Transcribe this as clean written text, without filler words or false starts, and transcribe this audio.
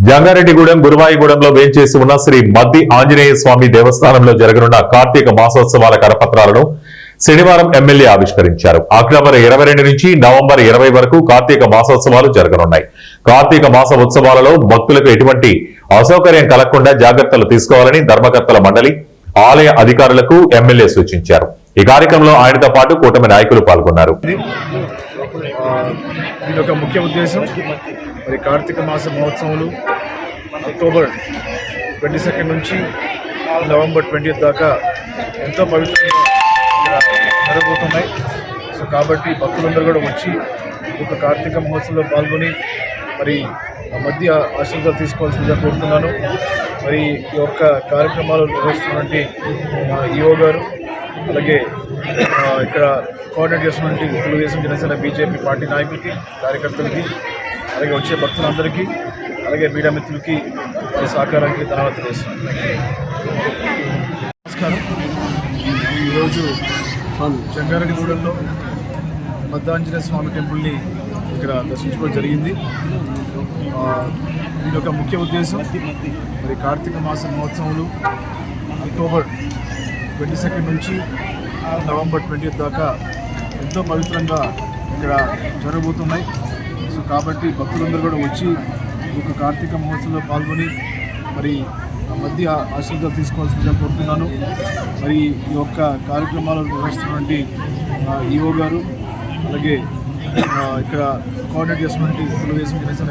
జంగారెడ్డిగూడెం గురువాయిగూడెంలో వేంచేసి ఉన్న శ్రీ మద్ది ఆంజనేయ స్వామి దేవస్థానంలో జరగనున్న కార్తీక మాసోత్సవాల కరపత్రాలను శనివారం ఎమ్మెల్యే ఆవిష్కరించారు. అక్టోబర్ 22 నుంచి నవంబర్ 20 వరకు కార్తీక మాసోత్సవాలు జరగనున్నాయి. కార్తీక మాస ఉత్సవాలలో భక్తులకు ఎటువంటి అసౌకర్యం కలగకుండా జాగ్రత్తలు తీసుకోవాలని ధర్మకర్తల మండలి, ఆలయ అధికారులకు ఎమ్మెల్యే సూచించారు. ఈ కార్యక్రమంలో ఆయనతో పాటు కూటమి నాయకులు పాల్గొన్నారు. ముఖ్య ఉద్దేశం మరి కార్తీక మాస మహోత్సవాలు అక్టోబర్ 22 నుంచి నవంబర్ 20 దాకా ఎంతో పవిత్రంగా జరగబోతున్నాయి. సో కాబట్టి భక్తులందరూ కూడా వచ్చి ఒక కార్తీక మహోత్సవంలో పాల్గొని మరి మధ్య ఆశీర్వాదాలు తీసుకోవాల్సిందిగా కోరుతున్నాను. మరి ఈ యొక్క కార్యక్రమాలు నిర్వహిస్తున్నటువంటి ఈఓ గారు, అలాగే ఇక్కడ కోఆర్డినేట్ చేస్తున్నటువంటి తెలుగుదేశం, జనసేన, బీజేపీ పార్టీ నాయకులకి, కార్యకర్తలకి, అలాగే వచ్చే భక్తులందరికీ, అలాగే మీడియా మిత్రులకి వారి సహకారానికి ధన్యవాదాలు తెలియజేస్తున్నాను. నమస్కారం. ఈరోజు జంగారెడ్డిగూడెంలో మద్దాంజనేయ స్వామి టెంపుల్ని ఇక్కడ దర్శించుకోవడం జరిగింది. దీని యొక్క ముఖ్య ఉద్దేశం మరి కార్తీక మాస మహోత్సవాలు అక్టోబర్ 22 నుంచి నవంబర్ 20 దాకా ఎంతో పవిత్రంగా ఇక్కడ జరగబోతున్నాయి. సో కాబట్టి భక్తులందరూ కూడా వచ్చి ఒక కార్తీక మహోత్సవంలో పాల్గొని మరి మధ్య ఆశీర్వాదాలు తీసుకోవాల్సిందిగా కోరుతున్నాను. మరి ఈ యొక్క కార్యక్రమాలు నిర్వహిస్తున్నటువంటి ఈఓ గారు, అలాగే ఇక్కడ కోఆర్డినేట్ చేస్తున్నటువంటి తెలుగుదేశం, జనసేన